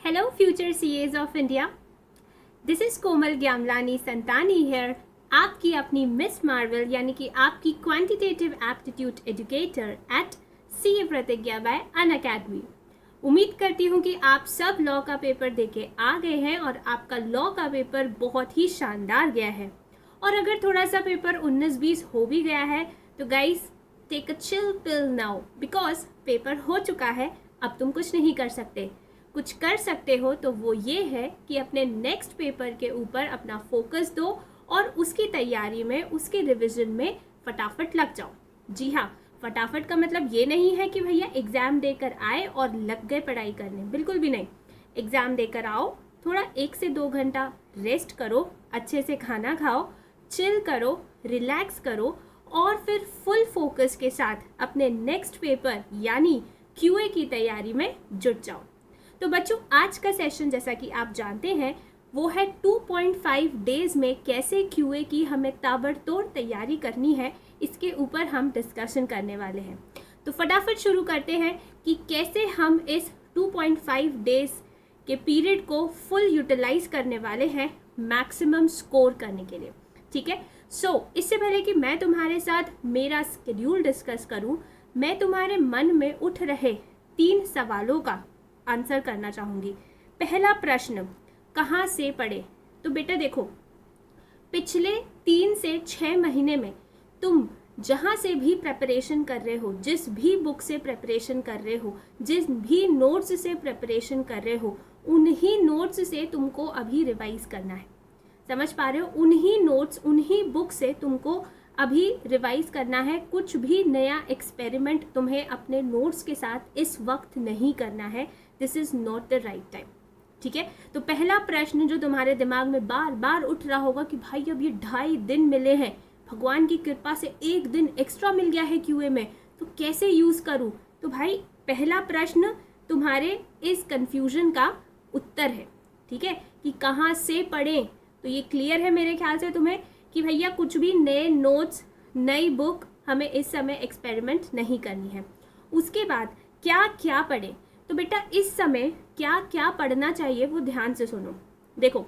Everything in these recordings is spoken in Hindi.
Hello, future CAs of India. This is Komal ग्यामलानी संतानी here, आपकी अपनी मिस मार्वल यानी कि आपकी quantitative aptitude educator eight CA प्रतिज्ञा बाय अनअकैडमी। उम्मीद करती हूँ कि आप सब लॉ का पेपर देके आ गए हैं और आपका लॉ का पेपर बहुत ही शानदार गया है। और अगर थोड़ा सा पेपर 19-20 हो भी गया है तो guys take a chill pill now, because paper हो चुका है। अब तुम कुछ नहीं कर सकते। कुछ कर सकते हो तो वो ये है कि अपने नेक्स्ट पेपर के ऊपर अपना फोकस दो और उसकी तैयारी में, उसके रिवीजन में फटाफट लग जाओ। जी हाँ, फटाफट का मतलब ये नहीं है कि भैया एग्ज़ाम देकर आए और लग गए पढ़ाई करने, बिल्कुल भी नहीं। एग्ज़ाम देकर आओ, थोड़ा 1 से 2 घंटा रेस्ट करो, अच्छे से खाना खाओ, चिल करो, रिलैक्स करो और फिर फुल फोकस के साथ अपने नेक्स्ट पेपर यानी QA की तैयारी में जुट जाओ। तो बच्चों, आज का सेशन जैसा कि आप जानते हैं वो है 2.5 डेज़ में कैसे QA की हमें ताबड़तोड़ तैयारी करनी है, इसके ऊपर हम डिस्कशन करने वाले हैं। तो फटाफट शुरू करते हैं कि कैसे हम इस 2.5 डेज़ के पीरियड को फुल यूटिलाइज करने वाले हैं मैक्सिमम स्कोर करने के लिए। ठीक है, इससे पहले कि मैं तुम्हारे साथ मेरा स्केड्यूल डिस्कस करूं, मैं तुम्हारे मन में उठ रहे 3 सवालों का आंसर करना चाहूँगी। पहला प्रश्न, कहाँ से पढ़े? तो बेटा देखो, पिछले 3 से 6 महीने में तुम जहाँ से भी प्रेपरेशन कर रहे हो, जिस भी बुक से प्रेपरेशन कर रहे हो, जिस भी नोट्स से प्रेपरेशन कर रहे हो, उन्हीं नोट्स से तुमको अभी रिवाइज करना है। समझ पा रहे हो? उन्हीं नोट्स, उन्हीं बुक से तुमको अभी रिवाइज करना है। कुछ भी नया एक्सपेरिमेंट तुम्हें अपने नोट्स के साथ इस वक्त नहीं करना है। This is not the right time. ठीक है, तो पहला प्रश्न जो तुम्हारे दिमाग में बार बार उठ रहा होगा कि भाई अब ये 2.5 दिन मिले हैं, भगवान की कृपा से 1 दिन एक्स्ट्रा मिल गया है QA में, तो कैसे यूज़ करूँ? तो भाई पहला प्रश्न तुम्हारे इस कन्फ्यूजन का उत्तर है। ठीक है, कि कहाँ से पढ़ें। तो ये क्लियर है मेरे ख्याल से तुम्हें कि भैया कुछ भी नए नोट्स, नई बुक हमें इस समय एक्सपेरिमेंट नहीं करनी है। उसके बाद क्या क्या पढ़ें? तो बेटा इस समय क्या क्या पढ़ना चाहिए वो ध्यान से सुनो। देखो,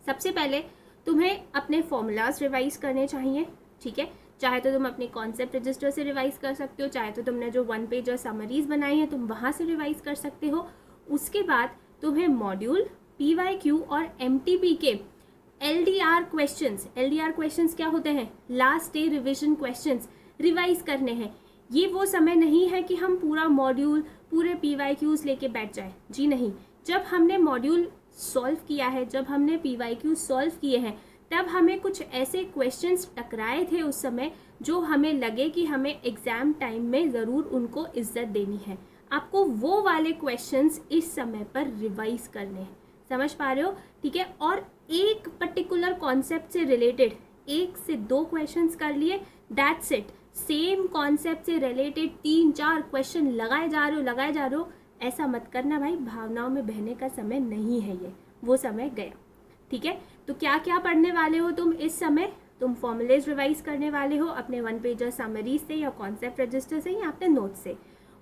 सबसे पहले तुम्हें अपने फॉर्मूलाज रिवाइज करने चाहिए। ठीक है, चाहे तो तुम अपने कॉन्सेप्ट रजिस्टर से रिवाइज कर सकते हो, चाहे तो तुमने जो 1 पेजर समरीज बनाई है तुम वहाँ से रिवाइज कर सकते हो। उसके बाद तुम्हें मॉड्यूल, PYQ और MTP के LDR क्वेश्चंस क्या होते हैं? Last day revision questions revise करने हैं। ये वो समय नहीं है कि हम पूरा मॉड्यूल, पूरे PYQs लेके बैठ जाए। जी नहीं, जब हमने मॉड्यूल सॉल्व किया है, जब हमने PYQ सॉल्व किए हैं, तब हमें कुछ ऐसे क्वेश्चंस टकराए थे उस समय जो हमें लगे कि हमें एग्ज़ाम टाइम में ज़रूर उनको इज्जत देनी है। आपको वो वाले क्वेश्चंस इस समय पर रिवाइज करने हैं। समझ पा रहे हो? ठीक है, और एक पर्टिकुलर कॉन्सेप्ट से रिलेटेड 1 से 2 क्वेश्चंस कर लिए, दैट्स इट। सेम कॉन्सेप्ट से रिलेटेड 3-4 क्वेश्चन लगाए जा रहे हो, ऐसा मत करना भाई। भावनाओं में बहने का समय नहीं है, ये वो समय गया। ठीक है, तो क्या क्या पढ़ने वाले हो तुम इस समय? तुम फॉर्मूलेज रिवाइज करने वाले हो अपने 1 पेजर समरीज से या कॉन्सेप्ट रजिस्टर से या अपने नोट्स से।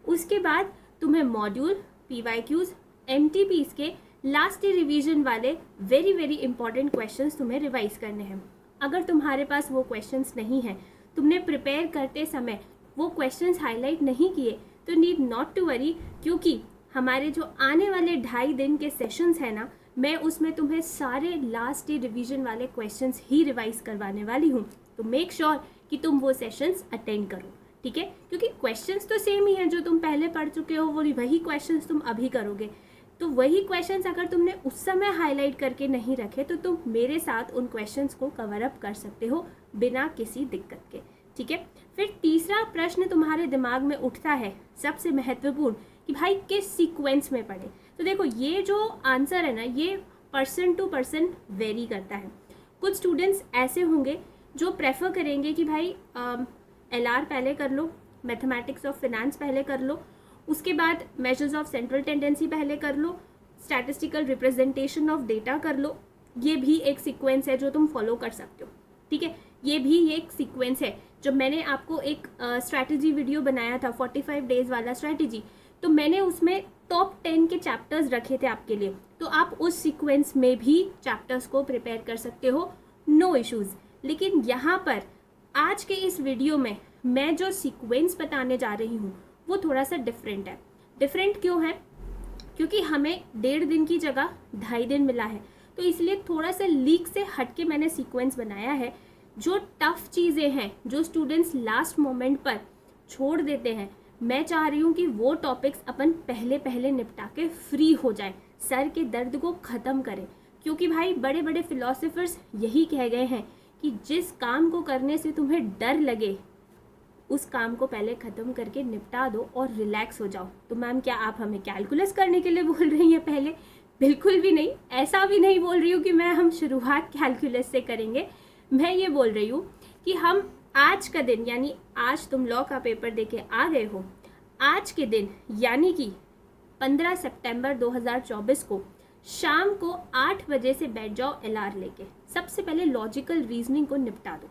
उसके बाद तुम्हें मॉड्यूल, PYQs, MTPs के लास्ट डे रिवीजन वाले वेरी वेरी इंपॉर्टेंट क्वेश्चंस तुम्हें रिवाइज करने हैं। अगर तुम्हारे पास वो क्वेश्चंस नहीं हैं, तुमने प्रिपेयर करते समय वो क्वेश्चंस हाईलाइट नहीं किए, तो नीड नॉट टू वरी, क्योंकि हमारे जो आने वाले 2.5 दिन के सेशंस हैं ना, मैं उसमें तुम्हें सारे लास्ट डे रिवीजन वाले क्वेश्चंस ही रिवाइज करवाने वाली हूँ। तो मेक श्योर कि तुम वो सेशंस अटेंड करो। ठीक है, क्योंकि क्वेश्चंस तो सेम ही हैं, जो तुम पहले पढ़ चुके हो वो वही क्वेश्चंस तुम अभी करोगे। तो वही क्वेश्चंस अगर तुमने उस समय हाईलाइट करके नहीं रखे तो तुम मेरे साथ उन क्वेश्चंस को कवर अप कर सकते हो बिना किसी दिक्कत के। ठीक है, फिर तीसरा प्रश्न तुम्हारे दिमाग में उठता है, सबसे महत्वपूर्ण, कि भाई किस सीक्वेंस में पढ़े? तो देखो, ये जो आंसर है ना, ये पर्सन टू पर्सन वेरी करता है। कुछ स्टूडेंट्स ऐसे होंगे जो प्रेफर करेंगे कि भाई LR पहले कर लो, मैथमेटिक्स ऑफ फिनेंस पहले कर लो, उसके बाद मेजर्स ऑफ सेंट्रल टेंडेंसी पहले कर लो, स्टैटिस्टिकल रिप्रेजेंटेशन ऑफ डेटा कर लो। ये भी एक सीक्वेंस है जो तुम फॉलो कर सकते हो। ठीक है, ये भी एक सीक्वेंस है। जब मैंने आपको एक स्ट्रैटेजी वीडियो बनाया था 45 डेज वाला स्ट्रैटेजी, तो मैंने उसमें टॉप 10 के चैप्टर्स रखे थे आपके लिए, तो आप उस सीक्वेंस में भी चैप्टर्स को प्रिपेयर कर सकते हो, नो इश्यूज़। लेकिन यहाँ पर आज के इस वीडियो में मैं जो सीक्वेंस बताने जा रही हूँ वो थोड़ा सा डिफरेंट है। डिफरेंट क्यों है? क्योंकि हमें 1.5 दिन की जगह 2.5 दिन मिला है, तो इसलिए थोड़ा सा लीक से हट के मैंने सीक्वेंस बनाया है। जो टफ चीज़ें हैं, जो स्टूडेंट्स लास्ट मोमेंट पर छोड़ देते हैं, मैं चाह रही हूँ कि वो टॉपिक्स अपन पहले पहले निपटा के फ्री हो जाए, सर के दर्द को ख़त्म करें। क्योंकि भाई बड़े बड़े फिलोसोफर्स यही कह गए हैं कि जिस काम को करने से तुम्हें डर लगे उस काम को पहले ख़त्म करके निपटा दो और रिलैक्स हो जाओ। तो मैम क्या आप हमें कैलकुलस करने के लिए बोल रही हैं पहले? बिल्कुल भी नहीं, ऐसा भी नहीं बोल रही हूँ कि हम शुरुआत कैलकुलस से करेंगे। मैं ये बोल रही हूँ कि हम आज का दिन, यानी आज तुम लॉ का पेपर देके आ गए हो, आज के दिन यानी कि 15 सितंबर 2024 को शाम को 8 बजे से बैठ जाओ एलआर लेके। सबसे पहले लॉजिकल रीजनिंग को निपटा दो,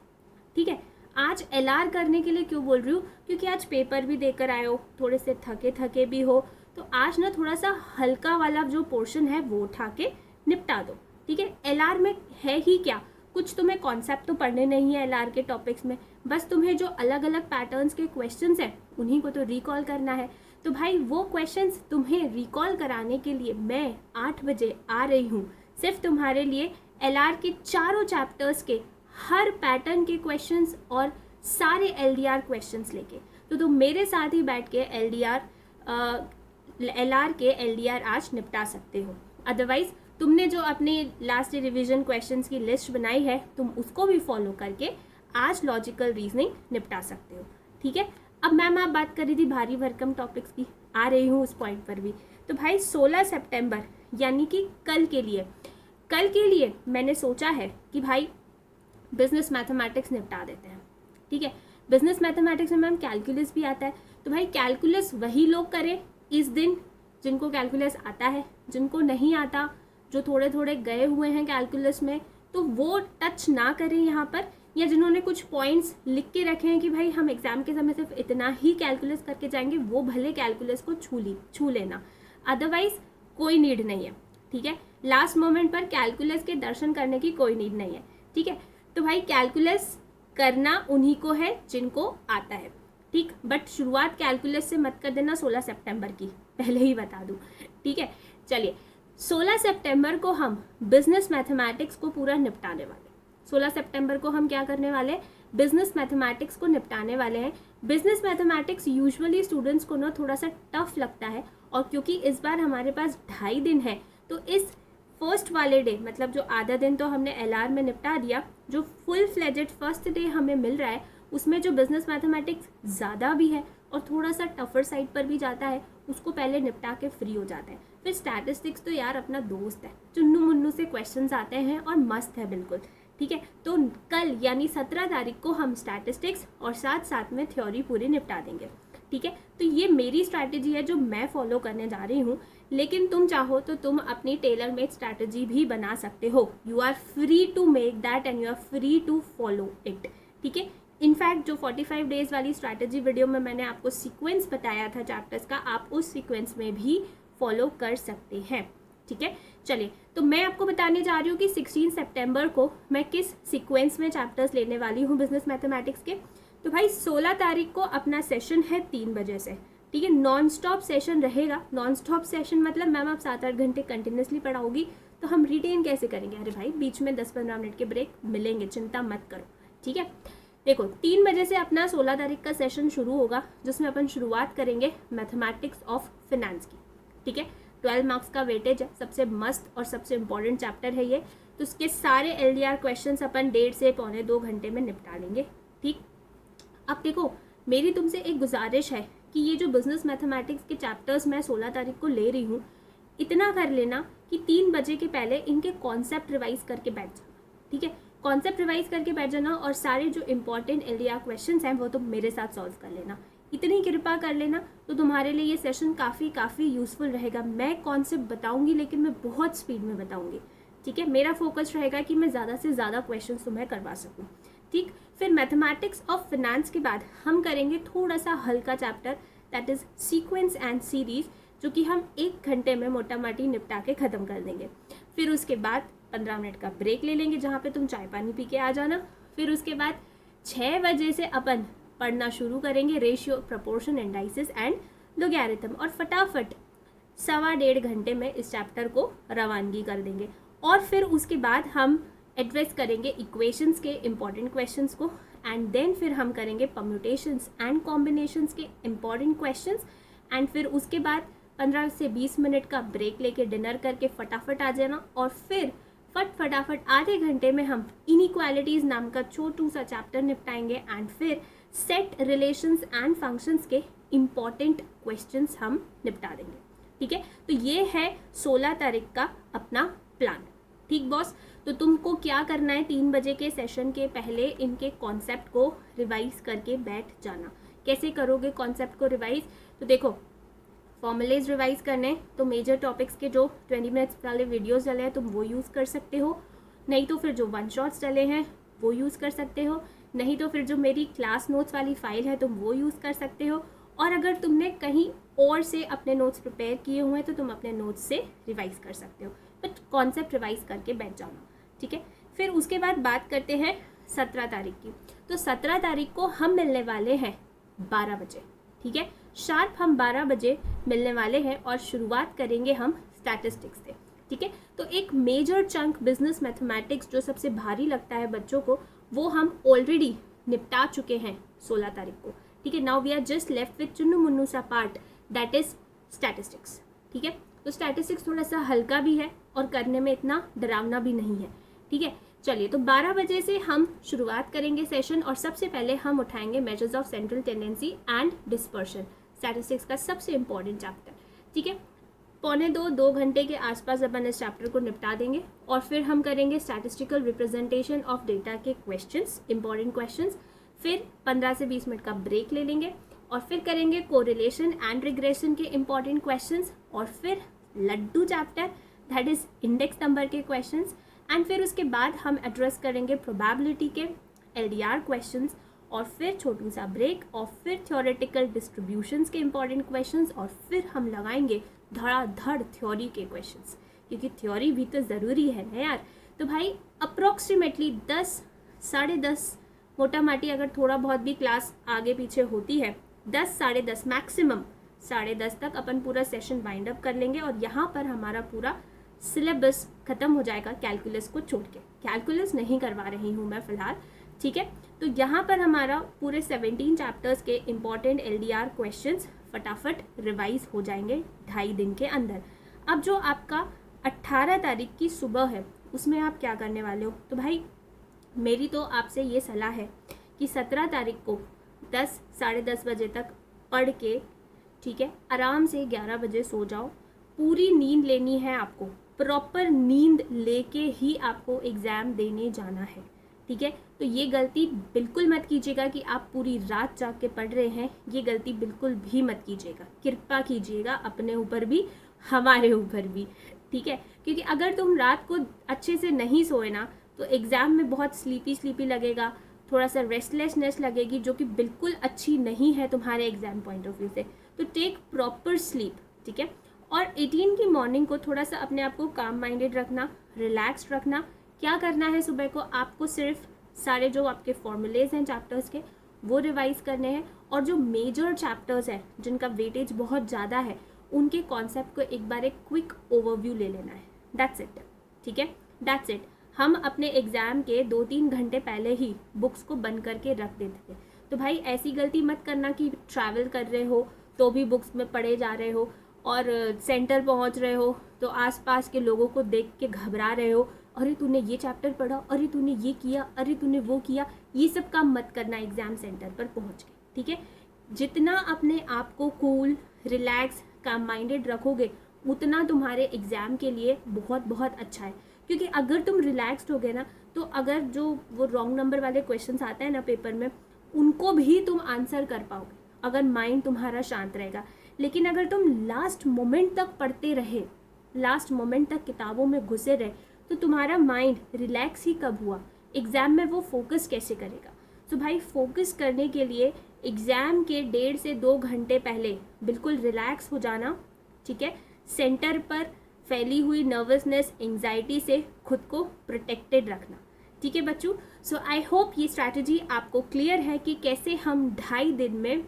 ठीक है। आज एलआर करने के लिए क्यों बोल रही हूँ? क्योंकि आज पेपर भी देकर आए हो, थोड़े से थके थके भी हो, तो आज ना थोड़ा सा हल्का वाला जो पोर्शन है वो उठा के निपटा दो, ठीक है। एलआर में है ही क्या, कुछ तुम्हें कॉन्सेप्ट तो पढ़ने नहीं है एलआर के टॉपिक्स में, बस तुम्हें जो अलग अलग पैटर्न्स के क्वेश्चंस हैं उन्हीं को तो रिकॉल करना है। तो भाई वो क्वेश्चंस तुम्हें रिकॉल कराने के लिए मैं 8 बजे आ रही हूँ, सिर्फ तुम्हारे लिए एलआर के चारों चैप्टर्स के हर पैटर्न के क्वेश्चंस और सारे एलडीआर क्वेश्चंस लेके। तो तुम मेरे साथ ही बैठ के एलआर के एलडीआर आज निपटा सकते हो। अदरवाइज तुमने जो अपने लास्ट रिवीजन क्वेश्चंस की लिस्ट बनाई है, तुम उसको भी फॉलो करके आज लॉजिकल रीजनिंग निपटा सकते हो, ठीक है। अब मैम आप बात कर रही थी भारी भरकम टॉपिक्स की, आ रही हूँ उस पॉइंट पर भी। तो भाई 16 सितंबर यानी कि कल के लिए मैंने सोचा है कि भाई बिजनेस मैथमेटिक्स निपटा देते हैं, ठीक है। बिजनेस मैथमेटिक्स में मैम कैलकुलस भी आता है, तो भाई कैलकुलस वही लोग करें इस दिन जिनको कैलकुलस आता है। जिनको नहीं आता, जो थोड़े थोड़े गए हुए हैं कैलकुलस में, तो वो टच ना करें यहाँ पर, या जिन्होंने कुछ पॉइंट्स लिख के रखे हैं कि भाई हम एग्जाम के समय सिर्फ इतना ही कैलकुलस करके जाएंगे, वो भले कैलकुलस को छू लेना, अदरवाइज कोई नीड नहीं है, ठीक है। लास्ट मोमेंट पर कैलकुलस के दर्शन करने की कोई नीड नहीं है, ठीक है। तो भाई कैलकुलस करना उन्हीं को है जिनको आता है, ठीक। बट शुरुआत कैलकुलस से मत कर देना 16 सितंबर की, पहले ही बता दूं, ठीक है। चलिए 16 सितंबर को हम बिजनेस मैथमेटिक्स को पूरा निपटाने वाले। 16 सितंबर को हम क्या करने वाले? बिजनेस मैथमेटिक्स को निपटाने वाले हैं। बिजनेस मैथमेटिक्स यूजुअली स्टूडेंट्स को ना थोड़ा सा टफ लगता है, और क्योंकि इस बार हमारे पास 2.5 दिन है, तो इस फर्स्ट वाले डे, मतलब जो आधा दिन तो हमने एलआर में निपटा दिया, जो फुल फ्लेजेड फर्स्ट डे हमें मिल रहा है उसमें जो बिजनेस मैथमेटिक्स ज़्यादा भी है और थोड़ा सा टफर साइड पर भी जाता है, उसको पहले निपटा के फ्री हो जाता है। फिर स्टैटिस्टिक्स तो यार अपना दोस्त है, चुन्नू मुन्नू से क्वेश्चंस आते हैं और मस्त है बिल्कुल, ठीक है। तो कल यानी 17 तारीख को हम स्टैटिस्टिक्स और साथ साथ में थ्योरी पूरी निपटा देंगे, ठीक है। तो ये मेरी स्ट्रैटेजी है जो मैं फॉलो करने जा रही हूँ, लेकिन तुम चाहो तो तुम अपनी टेलर मेड स्ट्रैटेजी भी बना सकते हो। You are free to make that and you are free to follow it, ठीक है। इनफैक्ट जो 45 डेज वाली स्ट्रैटेजी वीडियो में मैंने आपको सीक्वेंस बताया था चैप्टर्स का, आप उस सीक्वेंस में भी फॉलो कर सकते हैं, ठीक है। चलिए, तो मैं आपको बताने जा रही हूँ कि 16 सितंबर को मैं किस सीक्वेंस में चैप्टर्स लेने वाली हूँ बिजनेस मैथमेटिक्स के। तो भाई 16 तारीख को अपना सेशन है 3 बजे से, ठीक है। नॉन स्टॉप सेशन रहेगा। नॉन स्टॉप सेशन मतलब मैम आप 7-8 घंटे कंटिन्यूसली पढ़ाओगी, तो हम रिटेन कैसे करेंगे? अरे भाई बीच में 10-15 मिनट के ब्रेक मिलेंगे, चिंता मत करो, ठीक है। देखो 3 बजे से अपना 16 तारीख का सेशन शुरू होगा, जिसमें अपन शुरुआत करेंगे मैथमेटिक्स ऑफ फिनेंस की, ठीक है। 12 मार्क्स का वेटेज है, सबसे मस्त और सबसे इम्पॉर्टेंट चैप्टर है ये। तो उसके सारे एलडीआर क्वेश्चंस अपन 1.5 से 1.25-2 घंटे में निपटा लेंगे, ठीक। अब देखो मेरी तुमसे एक गुजारिश है कि ये जो बिजनेस मैथमेटिक्स के चैप्टर्स मैं 16 तारीख को ले रही हूँ, इतना कर लेना कि 3 बजे के पहले इनके कॉन्सेप्ट रिवाइज करके बैठ जाना, ठीक है। कॉन्सेप्ट रिवाइज करके बैठ जाना और सारे जो इंपॉर्टेंट एलडीआर क्वेश्चंस हैं वो तुम मेरे साथ सॉल्व कर लेना। इतनी कृपा कर लेना तो तुम्हारे लिए ये सेशन काफ़ी यूज़फुल रहेगा। मैं कॉन्सेप्ट बताऊंगी लेकिन मैं बहुत स्पीड में बताऊंगी, ठीक है। मेरा फोकस रहेगा कि मैं ज़्यादा से ज़्यादा क्वेश्चंस तुम्हें करवा सकूँ, ठीक। फिर मैथमेटिक्स ऑफ फिनेंस के बाद हम करेंगे थोड़ा सा हल्का chapter, that is sequence and series, जो कि हम 1 घंटे में मोटा माटी निपटा के ख़त्म कर देंगे। फिर उसके बाद 15 मिनट का ब्रेक ले लेंगे जहाँ पे तुम चाय पानी पी के आ जाना। फिर उसके बाद 6 बजे से अपन पढ़ना शुरू करेंगे ratio, proportion, indices and logarithm, और फटाफट 1.25 घंटे में इस चैप्टर को रवानगी कर देंगे। और फिर उसके बाद हम एड्रेस करेंगे इक्वेशंस के इम्पॉर्टेंट क्वेश्चंस को, एंड देन फिर हम करेंगे परम्यूटेशंस एंड कॉम्बिनेशंस के इम्पॉर्टेंट क्वेश्चंस, एंड फिर उसके बाद 15 से 20 मिनट का ब्रेक लेके डिनर करके फटाफट आ जाना। और फिर फटाफट आधे घंटे में हम इनइक्वालिटीज़ नाम का छोटू सा चैप्टर निपटाएंगे, एंड फिर सेट, रिलेशंस एंड फंक्शंस के इम्पॉर्टेंट क्वेश्चंस हम निपटा देंगे। ठीक है, तो ये है 16 तारीख का अपना प्लान। ठीक बॉस, तो तुमको क्या करना है, 3 बजे के सेशन के पहले इनके कॉन्सेप्ट को रिवाइज करके बैठ जाना। कैसे करोगे कॉन्सेप्ट को रिवाइज? तो देखो, फॉर्मुलेज रिवाइज करने तो मेजर टॉपिक्स के जो 20 मिनट्स वाले वीडियोस डले हैं तुम वो यूज़ कर सकते हो, नहीं तो फिर जो 1 शॉट्स डले हैं वो यूज़ कर सकते हो, नहीं तो फिर जो मेरी क्लास नोट्स वाली फाइल है तुम वो यूज़ कर सकते हो, और अगर तुमने कहीं और से अपने नोट्स प्रिपेयर किए हुए हैं तो तुम अपने नोट्स से रिवाइज कर सकते हो, बट कॉन्सेप्ट रिवाइज करके बैठ जाना। ठीक है, फिर उसके बाद बात करते हैं 17 तारीख की। तो 17 तारीख को हम मिलने वाले हैं 12 बजे। ठीक है, शार्प हम 12 बजे मिलने वाले हैं और शुरुआत करेंगे हम स्टैटिस्टिक्स से। ठीक है, तो एक मेजर चंक बिजनेस मैथमेटिक्स जो सबसे भारी लगता है बच्चों को, वो हम ऑलरेडी निपटा चुके हैं 16 तारीख को। ठीक है, now we are just left with चुन्नू मुन्नू सा पार्ट, दैट इज स्टैटिस्टिक्स। ठीक है, तो स्टैटिस्टिक्स थोड़ा सा हल्का भी है और करने में इतना डरावना भी नहीं है। ठीक है, चलिए, तो 12 बजे से हम शुरुआत करेंगे सेशन, और सबसे पहले हम उठाएंगे measures of central tendency and dispersion, statistics का सबसे इंपॉर्टेंट चैप्टर। ठीक है, 2 घंटे के आसपास अपन इस चैप्टर को निपटा देंगे, और फिर हम करेंगे स्टैटिस्टिकल रिप्रेजेंटेशन ऑफ डेटा के क्वेश्चंस, इंपॉर्टेंट क्वेश्चंस। फिर 15 से 20 मिनट का ब्रेक ले लेंगे, और फिर करेंगे कोरिलेशन एंड रिग्रेशन के इंपॉर्टेंट क्वेश्चंस, और फिर लड्डू chapter that is index number के क्वेश्चंस, एंड फिर उसके बाद हम एड्रेस करेंगे प्रोबेबिलिटी के LDR क्वेश्चंस, और फिर छोटू सा ब्रेक, और फिर थ्योरेटिकल डिस्ट्रीब्यूशंस के इंपॉर्टेंट क्वेश्चंस, और फिर हम लगाएंगे धड़ाधड़ थ्योरी के क्वेश्चंस, क्योंकि थ्योरी भी तो ज़रूरी है ना यार। तो भाई अप्रॉक्सीमेटली 10, 10:30 मोटा माटी, अगर थोड़ा बहुत भी क्लास आगे पीछे होती है, 10, 10:30 मैक्सिमम 10:30 तक अपन पूरा सेशन वाइंड अप कर लेंगे, और यहाँ पर हमारा पूरा सिलेबस ख़त्म हो जाएगा कैलकुलस को छोड़ के। कैलकुलस नहीं करवा रही हूँ मैं फ़िलहाल। ठीक है, तो यहाँ पर हमारा पूरे 17 चैप्टर्स के इम्पॉर्टेंट LDR क्वेश्चंस फटाफट रिवाइज हो जाएंगे 2.5 दिन के अंदर। अब जो आपका 18 तारीख की सुबह है, उसमें आप क्या करने वाले हो? तो भाई मेरी तो आपसे ये सलाह है कि 17 तारीख को 10, 10:30 बजे तक पढ़ के, ठीक है, आराम से 11 बजे सो जाओ। पूरी नींद लेनी है आपको, प्रॉपर नींद लेके ही आपको एग्ज़ाम देने जाना है। ठीक है, तो ये गलती बिल्कुल मत कीजिएगा कि आप पूरी रात जाग के पढ़ रहे हैं, ये गलती बिल्कुल भी मत कीजिएगा। कृपा कीजिएगा अपने ऊपर भी, हमारे ऊपर भी। ठीक है, क्योंकि अगर तुम रात को अच्छे से नहीं सोए ना, तो एग्ज़ाम में बहुत स्लीपी लगेगा, थोड़ा सा रेस्टलेसनेस लगेगी, जो कि बिल्कुल अच्छी नहीं है तुम्हारे एग्ज़ाम पॉइंट ऑफ व्यू से। तो टेक प्रॉपर स्लीप। ठीक है, और 18 की मॉर्निंग को थोड़ा सा अपने आप को काम माइंडेड रखना, रिलैक्स्ड रखना। क्या करना है सुबह को? आपको सिर्फ सारे जो आपके फॉर्मूलेज हैं चैप्टर्स के वो रिवाइज करने हैं, और जो मेजर चैप्टर्स हैं जिनका वेटेज बहुत ज़्यादा है, उनके कॉन्सेप्ट को एक बार एक क्विक ओवरव्यू ले लेना है। That's it. ठीक है, दैट्स इट। हम अपने एग्ज़ाम के 2-3 घंटे पहले ही बुक्स को बंद करके रख देते थे। तो भाई ऐसी गलती मत करना कि ट्रैवल कर रहे हो तो भी बुक्स में पढ़े जा रहे हो, और सेंटर पहुंच रहे हो तो आसपास के लोगों को देख के घबरा रहे हो, अरे तूने ये चैप्टर पढ़ा, अरे तूने ये किया, अरे तूने वो किया। ये सब काम मत करना एग्ज़ाम सेंटर पर पहुंच के। ठीक है, जितना अपने आप को कूल, रिलैक्स, काम माइंडेड रखोगे, उतना तुम्हारे एग्ज़ाम के लिए बहुत बहुत अच्छा है। क्योंकि अगर तुम रिलैक्स्ड हो गए ना, तो अगर जो वो रॉन्ग नंबर वाले क्वेश्चंस आते हैं ना पेपर में, उनको भी तुम आंसर कर पाओगे अगर माइंड तुम्हारा शांत रहेगा। लेकिन अगर तुम लास्ट मोमेंट तक पढ़ते रहे, लास्ट मोमेंट तक किताबों में घुसे रहे, तो तुम्हारा माइंड रिलैक्स ही कब हुआ? एग्ज़ाम में वो फोकस कैसे करेगा? तो भाई फोकस करने के लिए एग्ज़ाम के 1.5 से 2 घंटे पहले बिल्कुल रिलैक्स हो जाना, ठीक है। सेंटर पर फैली हुई नर्वसनेस, एंजाइटी से खुद को प्रोटेक्टेड रखना, ठीक है बच्चों। सो आई होप ये स्ट्रैटेजी आपको क्लियर है कि कैसे हम 2.5 दिन में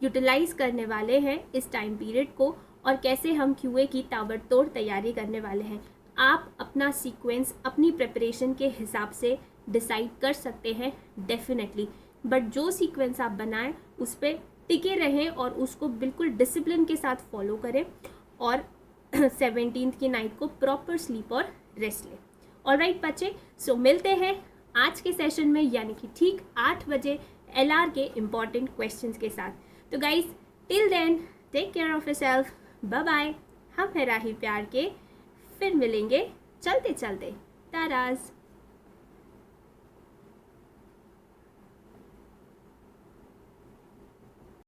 यूटिलाइज करने वाले हैं इस टाइम पीरियड को, और कैसे हम क्यूए की ताबड़तोड़ तैयारी करने वाले हैं। आप अपना सीक्वेंस अपनी प्रिपरेशन के हिसाब से डिसाइड कर सकते हैं डेफिनेटली, बट जो सीक्वेंस आप बनाएं उस पर टिके रहें और उसको बिल्कुल डिसिप्लिन के साथ फॉलो करें, और 17th की नाइट को प्रॉपर स्लीप और रेस्ट लें। ऑलराइट बच्चे, सो मिलते हैं आज के सेशन में, यानी कि ठीक 8 बजे LR के इम्पॉर्टेंट क्वेश्चंस के साथ। तो guys till then take care of yourself, bye bye. हम है राही प्यार के, फिर मिलेंगे चलते चलते। ताराज।